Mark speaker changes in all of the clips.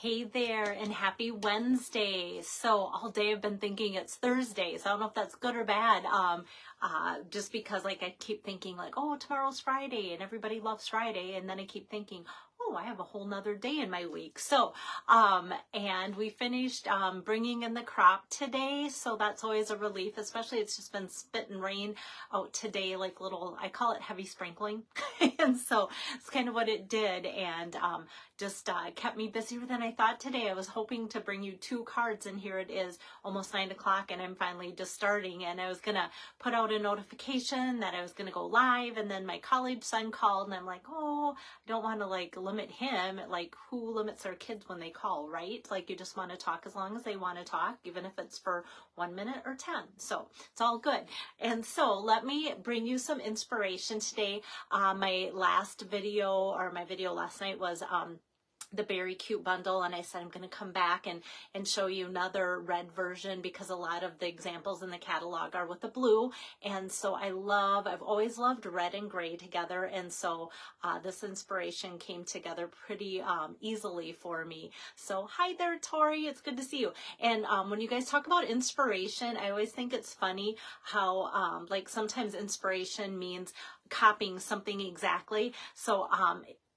Speaker 1: Hey there, and happy Wednesday. So all day I've been thinking it's Thursday, so I don't know if that's good or bad. Just because like I keep thinking like, oh, tomorrow's Friday and everybody loves Friday. And then I keep thinking, oh, I have a whole nother day in my week. So, and we finished bringing in the crop today. So that's always a relief, especially it's just been spit and rain out today, like little, I call it heavy sprinkling. And so it's kind of what it did. And just kept me busier than I thought today. I was hoping to bring you 2 cards, and here it is almost 9 o'clock, and I'm finally just starting. And I was going to put out a notification that I was going to go live, and then my college son called, and I'm like, oh, I don't want to like limit him. Like, who limits their kids when they call, right? Like, you just want to talk as long as they want to talk, even if it's for 1 minute or 10. So it's all good. And so let me bring you some inspiration today. My last video, or my video last night, was the Beary Cute bundle, and I said I'm going to come back and show you another red version because a lot of the examples in the catalog are with the blue. And so I've always loved red and gray together, and so this inspiration came together pretty easily for me. So hi there, Tori, it's good to see you. And when you guys talk about inspiration, I always think it's funny how like sometimes inspiration means copying something exactly. So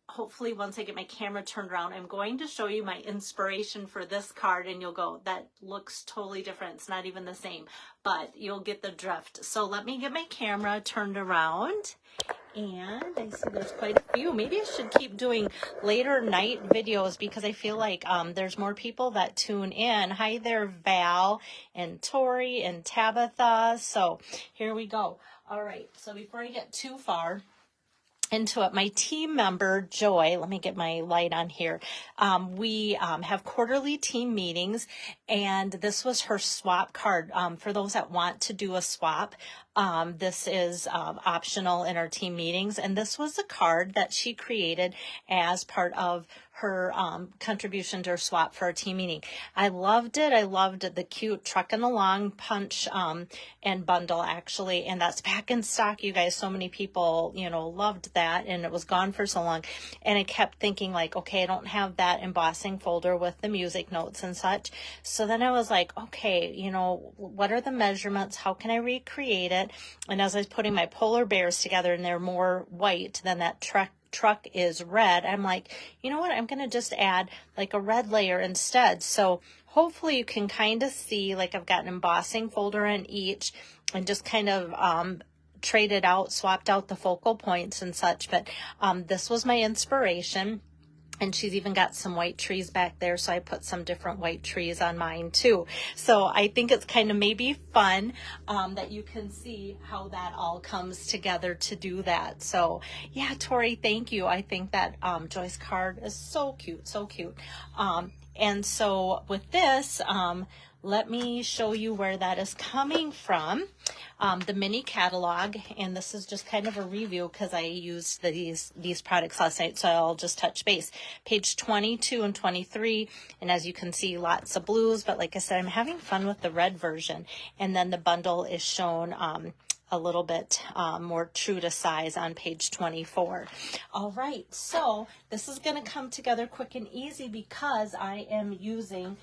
Speaker 1: hopefully once I get my camera turned around, I'm going to show you my inspiration for this card, and you'll go, that looks totally different. It's not even the same, but you'll get the drift. So let me get my camera turned around, and I see there's quite a few. Maybe I should keep doing later night videos because I feel like there's more people that tune in. Hi there, Val and Tori and Tabitha. So here we go. All right, so before I get too far into it, my team member Joy, let me get my light on here. We have quarterly team meetings, and this was her swap card. For those that want to do a swap, this is optional in our team meetings, and this was a card that she created as part of her contribution to her swap for our team meeting. I loved it. I loved the cute trucking along punch and bundle, actually, and that's back in stock, you guys. So many people, you know, loved that, and it was gone for so long. And I kept thinking like, okay, I don't have that embossing folder with the music notes and such. So then I was like, okay, you know, what are the measurements? How can I recreate it? And as I was putting my polar bears together, and they're more white than that truck is red, I'm like, you know what, I'm going to just add like a red layer instead. So hopefully you can kind of see, like, I've got an embossing folder in each, and just kind of traded out, swapped out the focal points and such. But this was my inspiration. And she's even got some white trees back there, so I put some different white trees on mine too. So I think it's kind of maybe fun that you can see how that all comes together to do that. So yeah, Tori, thank you. I think that Joy's card is so cute, so cute. And so with this, let me show you where that is coming from. The mini catalog, and this is just kind of a review because I used these products last night, so I'll just touch base. Page 22 and 23, and as you can see, lots of blues, but like I said, I'm having fun with the red version. And then the bundle is shown a little bit more true to size on page 24. All right, so this is going to come together quick and easy because I am using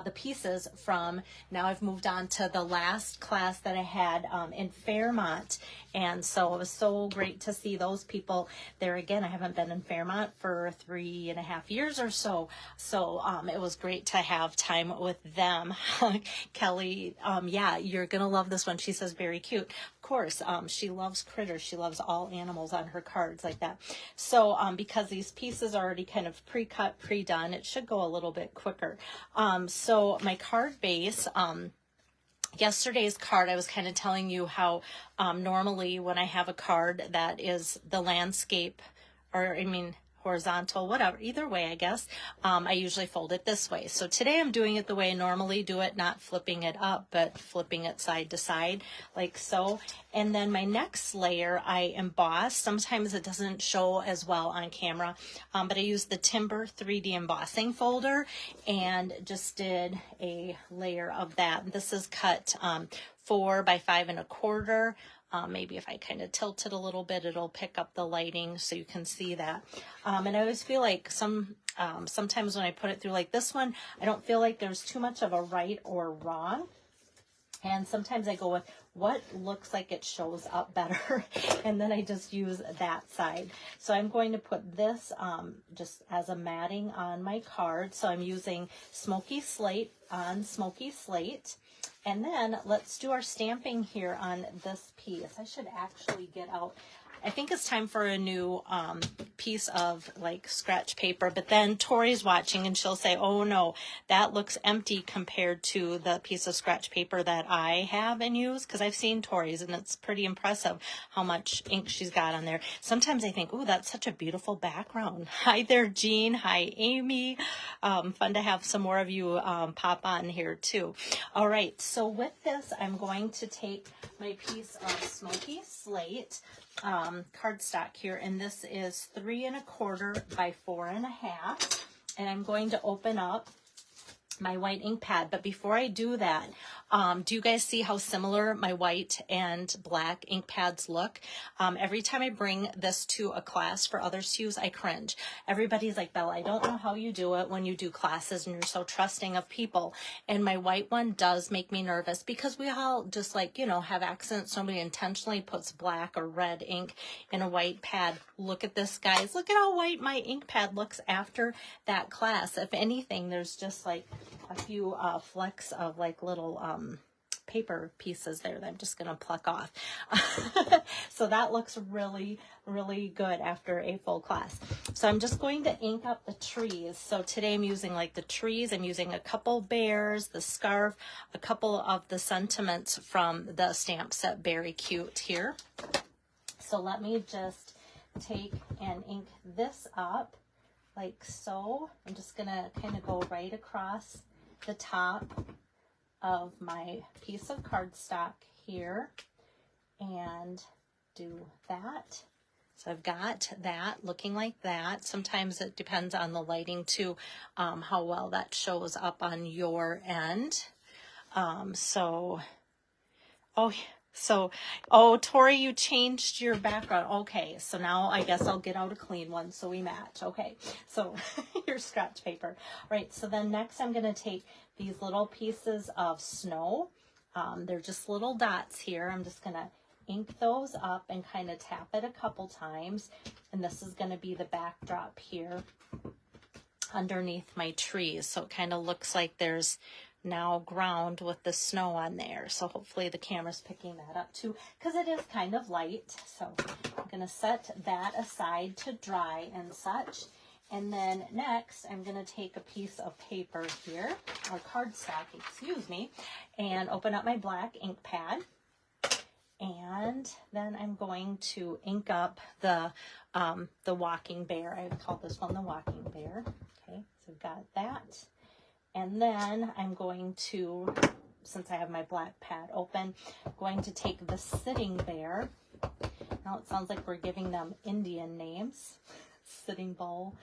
Speaker 1: the pieces from, now I've moved on to the last class that I had in Fairmont, and so it was so great to see those people there again. I haven't been in Fairmont for 3.5 years or so, so it was great to have time with them. Kelly, yeah, you're gonna love this one. She says very cute. Of course, she loves critters. She loves all animals on her cards like that. So because these pieces are already kind of pre-cut, pre-done, it should go a little bit quicker. So my card base, yesterday's card, I was kind of telling you how normally when I have a card that is the landscape, or I mean horizontal, whatever, either way, I guess, I usually fold it this way. So today I'm doing it the way I normally do it, not flipping it up, but flipping it side to side, like so. And then my next layer I emboss. Sometimes it doesn't show as well on camera, but I used the Timber 3D embossing folder and just did a layer of that. This is cut 4 by 5 1/4. Maybe if I kind of tilt it a little bit, it'll pick up the lighting so you can see that. And I always feel like sometimes when I put it through like this one, I don't feel like there's too much of a right or wrong. And sometimes I go with what looks like it shows up better, and then I just use that side. So I'm going to put this just as a matting on my card. So I'm using Smoky Slate on Smoky Slate. And then let's do our stamping here on this piece. I should actually get out. I think it's time for a new piece of like scratch paper, but then Tori's watching and she'll say, oh no, that looks empty compared to the piece of scratch paper that I have and use, because I've seen Tori's and it's pretty impressive how much ink she's got on there. Sometimes I think, oh, that's such a beautiful background. Hi there, Jean. Hi, Amy. Fun to have some more of you pop on here too. All right, so with this, I'm going to take my piece of Smoky Slate cardstock here, and this is 3 1/4 by 4 1/2, and I'm going to open up my white ink pad. But before I do that, do you guys see how similar my white and black ink pads look? Every time I bring this to a class for others to use, I cringe. Everybody's like, Bella, I don't know how you do it when you do classes and you're so trusting of people. And my white one does make me nervous because we all just like, you know, have accents. Somebody intentionally puts black or red ink in a white pad. Look at this, guys. Look at how white my ink pad looks after that class. If anything, there's just like a few flecks of like little paper pieces there that I'm just going to pluck off. So that looks really, really good after a full class. So I'm just going to ink up the trees. So today I'm using like the trees. I'm using a couple bears, the scarf, a couple of the sentiments from the stamp set Beary Cute here. So let me just take and ink this up like so. I'm just going to kind of go right across the top of my piece of cardstock here and do that. So I've got that looking like that. Sometimes it depends on the lighting too, how well that shows up on your end. Oh, Tori, you changed your background. Okay, so now I guess I'll get out a clean one so we match. Okay, so your scratch paper. All right, so then next I'm going to take these little pieces of snow. They're just little dots here. I'm just going to ink those up and kind of tap it a couple times. And this is going to be the backdrop here underneath my trees. So it kind of looks like there's now ground with the snow on there. So hopefully the camera's picking that up too, because it is kind of light. So I'm going to set that aside to dry and such. And then next, I'm going to take a piece of paper here, or cardstock, excuse me, and open up my black ink pad. And then I'm going to ink up the walking bear. I call this one the walking bear. Okay, so I've got that. And then I'm going to, since I have my black pad open, I'm going to take the sitting bear. Now it sounds like we're giving them Indian names. Sitting bull,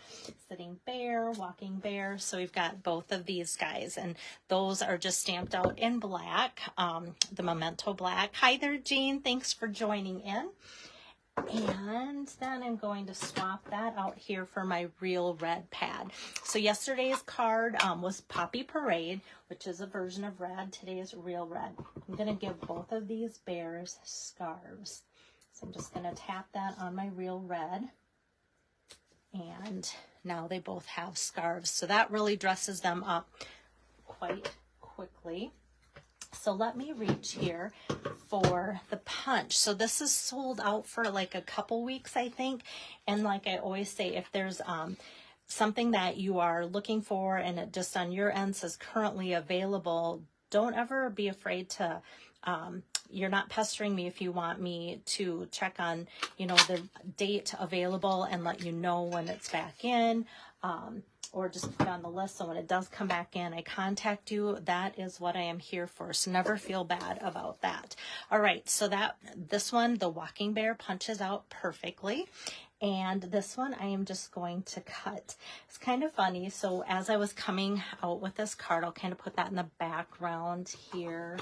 Speaker 1: sitting bear, walking bear. So we've got both of these guys, and those are just stamped out in black, the Memento black. Hi there, Jean. Thanks for joining in. And then I'm going to swap that out here for my real red pad. So yesterday's card was Poppy Parade, which is a version of red. Today is real red. I'm going to give both of these bears scarves. So I'm just going to tap that on my real red. And now they both have scarves. So that really dresses them up quite quickly. So let me reach here for the punch. So this is sold out for like a couple weeks, I think. And like I always say, if there's something that you are looking for and it just on your end says currently available, don't ever be afraid to, you're not pestering me if you want me to check on, you know, the date available and let you know when it's back in, or just put on the list. So when it does come back in, I contact you. That is what I am here for. So never feel bad about that. All right. So this one, the walking bear, punches out perfectly. And this one I am just going to cut. It's kind of funny. So as I was coming out with this card, I'll kind of put that in the background here.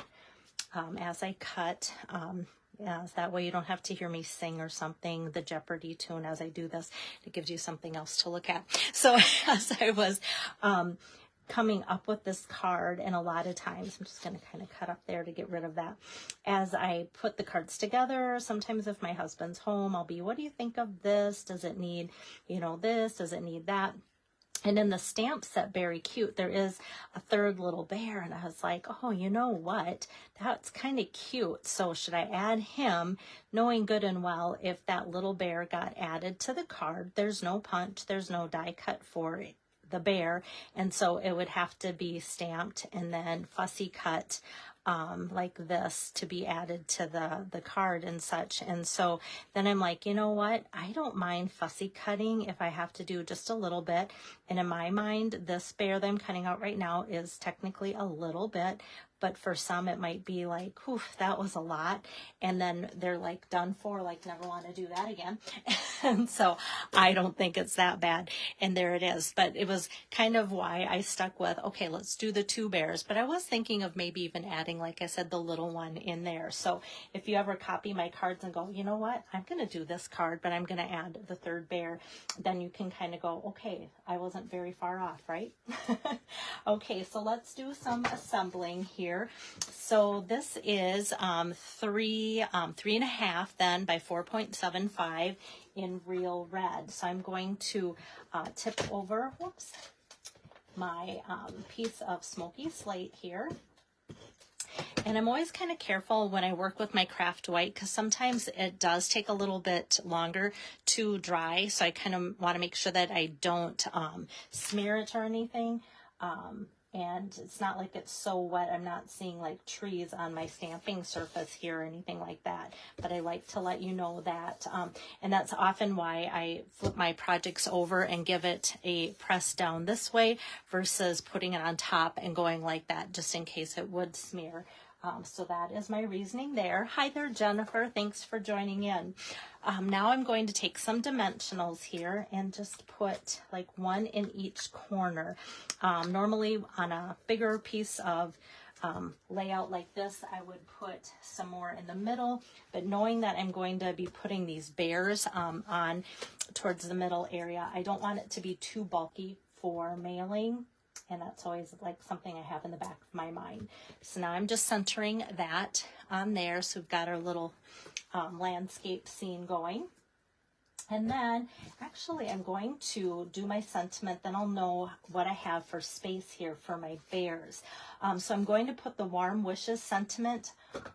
Speaker 1: As I cut, Yeah, so that way you don't have to hear me sing or something, the Jeopardy tune as I do this. It gives you something else to look at. So as I was coming up with this card, and a lot of times, I'm just going to kind of cut up there to get rid of that. As I put the cards together, sometimes if my husband's home, I'll be, what do you think of this? Does it need, you know, this? Does it need that? And in the stamp set, Beary Cute, there is a third little bear. And I was like, oh, you know what? That's kind of cute. So should I add him, knowing good and well if that little bear got added to the card? There's no punch. There's no die cut for the bear. And so it would have to be stamped and then fussy cut like this to be added to the card and such. And so then I'm like, you know what? I don't mind fussy cutting if I have to do just a little bit. And in my mind, this bear that I'm cutting out right now is technically a little bit, but for some it might be like, whew, that was a lot. And then they're like done for, like never want to do that again. And so I don't think it's that bad. And there it is. But it was kind of why I stuck with, okay, let's do the 2 bears. But I was thinking of maybe even adding, like I said, the little one in there. So if you ever copy my cards and go, you know what, I'm going to do this card, but I'm going to add the 3rd bear, then you can kind of go, okay, I wasn't very far off, right? Okay, so let's do some assembling here. So this is 3.5 then by 4.75 in real red. So I'm going to tip over, whoops, my piece of smoky slate here. And I'm always kind of careful when I work with my craft white because sometimes it does take a little bit longer to dry. So I kind of want to make sure that I don't smear it or anything. And it's not like it's so wet. I'm not seeing like trees on my stamping surface here or anything like that. But I like to let you know that. And that's often why I flip my projects over and give it a press down this way versus putting it on top and going like that just in case it would smear. So that is my reasoning there. Hi there, Jennifer. Thanks for joining in. Now I'm going to take some dimensionals here and just put like 1 in each corner. Normally on a bigger piece of layout like this, I would put some more in the middle, but knowing that I'm going to be putting these bears on towards the middle area, I don't want it to be too bulky for mailing. And that's always like something I have in the back of my mind. So now I'm just centering that on there. So we've got our little landscape scene going. And then actually I'm going to do my sentiment. Then I'll know what I have for space here for my bears. So I'm going to put the Warm Wishes sentiment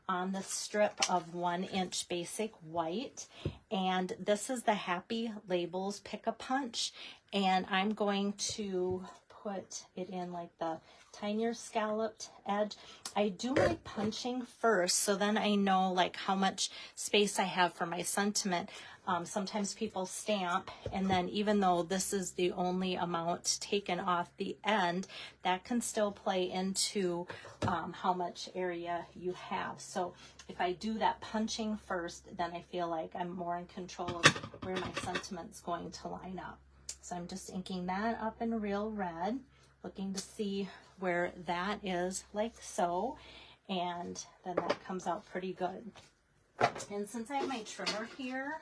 Speaker 1: on the strip of 1-inch basic white. And this is the Happy Labels Pick-a-Punch. And I'm going to put it in like the tinier scalloped edge. I do my punching first, so then I know like how much space I have for my sentiment. Sometimes people stamp, and then even though this is the only amount taken off the end, that can still play into how much area you have. So if I do that punching first, then I feel like I'm more in control of where my sentiment's going to line up. So I'm just inking that up in real red, looking to see where that is like so, and then that comes out pretty good. And since I have my trimmer here,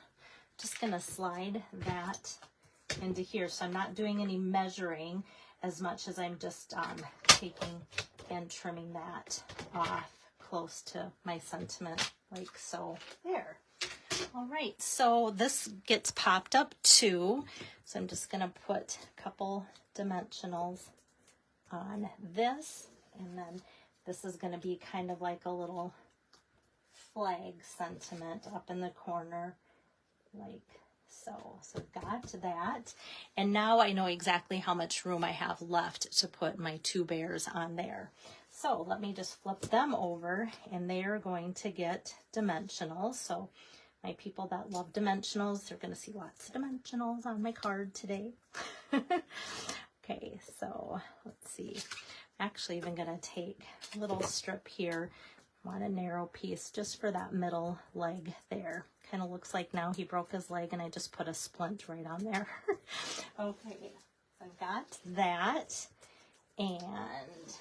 Speaker 1: just going to slide that into here. So I'm not doing any measuring as much as I'm just taking and trimming that off close to my sentiment like so. There. All right, so this gets popped up too. So I'm just going to put a couple dimensionals on this, and then this is going to be kind of like a little flag sentiment up in the corner like so. So got that, and now I know exactly how much room I have left to put my 2 bears on there. So let me just flip them over, and they are going to get dimensionals. So my people that love dimensionals, they're going to see lots of dimensionals on my card today. Okay, so let's see. I'm actually even going to take a little strip here. I want a narrow piece just for that middle leg there. Kind of looks like now he broke his leg and I just put a splint right on there. Okay, so I got that and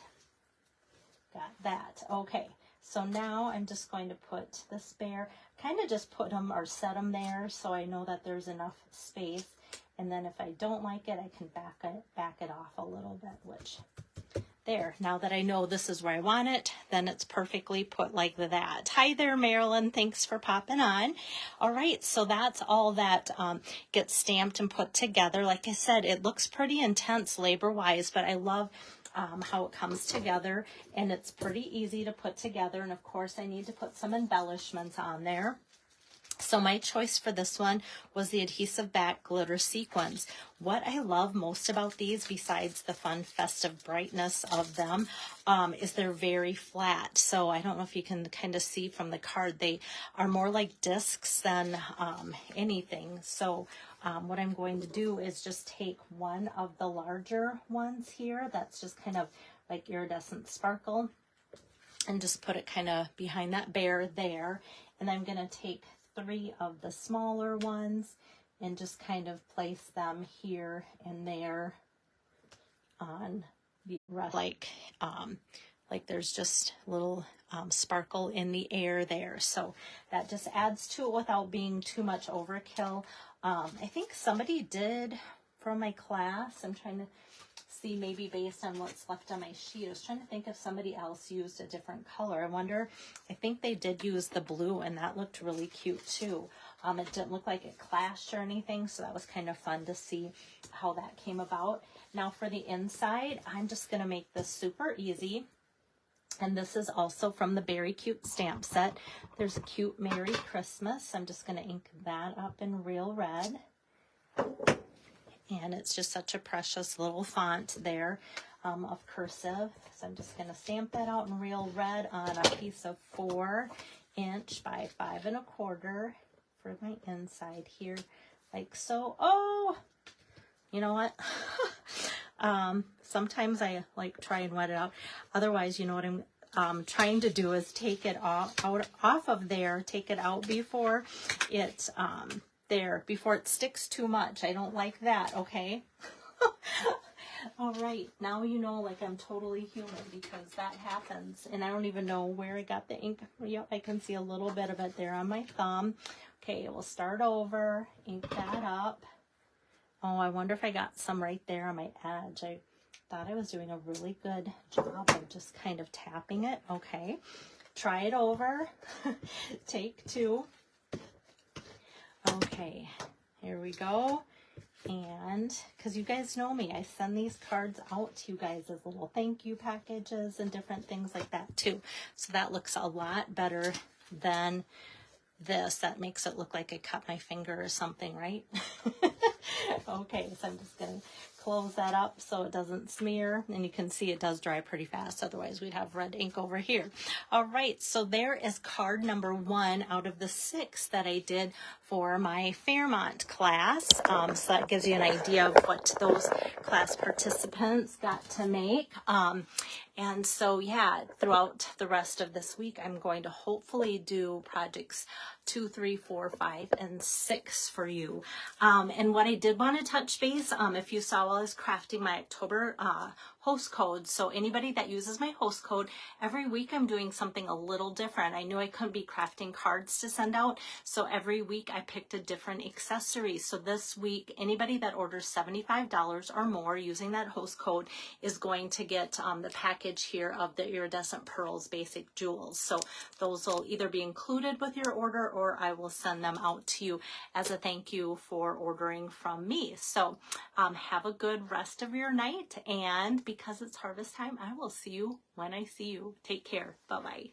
Speaker 1: got that. Okay. So now I'm just going to put this bear, kind of just put them or set them there so I know that there's enough space. And then if I don't like it, I can back it off a little bit, which there. Now that I know this is where I want it, then it's perfectly put like that. Hi there, Marilyn. Thanks for popping on. All right, so that's all that gets stamped and put together. Like I said, it looks pretty intense labor-wise, but I love how it comes together, and it's pretty easy to put together. And of course, I need to put some embellishments on there. So my choice for this one was the adhesive back glitter sequins. What I love most about these, besides the fun festive brightness of them, is they're very flat. So I don't know if you can kind of see from the card, they are more like discs than anything. So what I'm going to do is just take one of the larger ones here that's just kind of like iridescent sparkle, and just put it kind of behind that bear there. And I'm going to take 3 of the smaller ones and just kind of place them here and there on the rest, like there's just a little sparkle in the air there. So that just adds to it without being too much overkill. I think somebody did from my class. I'm trying to see, maybe based on what's left on my sheet. I was trying to think if somebody else used a different color. I think they did use the blue, and that looked really cute too. It didn't look like it clashed or anything, so that was kind of fun to see how that came about. Now for the inside, I'm just going to make this super easy. And this is also from the Beary Cute stamp set. There's a cute Merry Christmas. I'm just going to ink that up in real red. And it's just such a precious little font there of cursive. So I'm just going to stamp that out in real red on a piece of 4" by 5 1/4 for my inside here, like so. Oh, you know what? Sometimes I like try and wet it out. Otherwise, you know what I'm trying to do is take it off of there, take it out before it before it sticks too much. I don't like that, okay? All right, now you know, like, I'm totally human because that happens, and I don't even know where I got the ink. Yep, I can see a little bit of it there on my thumb. Okay, we'll start over, ink that up. Oh, I wonder if I got some right there on my edge. I thought I was doing a really good job of just kind of tapping it. Okay, try it over. Take 2. Okay, here we go. And because you guys know me, I send these cards out to you guys as little thank you packages and different things like that too. So that looks a lot better than this. That makes it look like I cut my finger or something, right? Okay, so I'm just going to close that up so it doesn't smear, and you can see it does dry pretty fast, otherwise we'd have red ink over here. All right, so there is card number 1 out of the 6 that I did for my Fairmont class. So that gives you an idea of what those class participants got to make. And so, yeah, throughout the rest of this week, I'm going to hopefully do projects 2, 3, 4, 5, and 6 for you. And what I did want to touch base, if you saw while I was crafting my October host code, so anybody that uses my host code, every week I'm doing something a little different. I knew I couldn't be crafting cards to send out, so every week I picked a different accessory. So this week, anybody that orders $75 or more using that host code is going to get the package here of the iridescent pearls basic jewels. So those will either be included with your order, or I will send them out to you as a thank you for ordering from me. So have a good rest of your night, and because it's harvest time, I will see you when I see you. Take care. Bye-bye.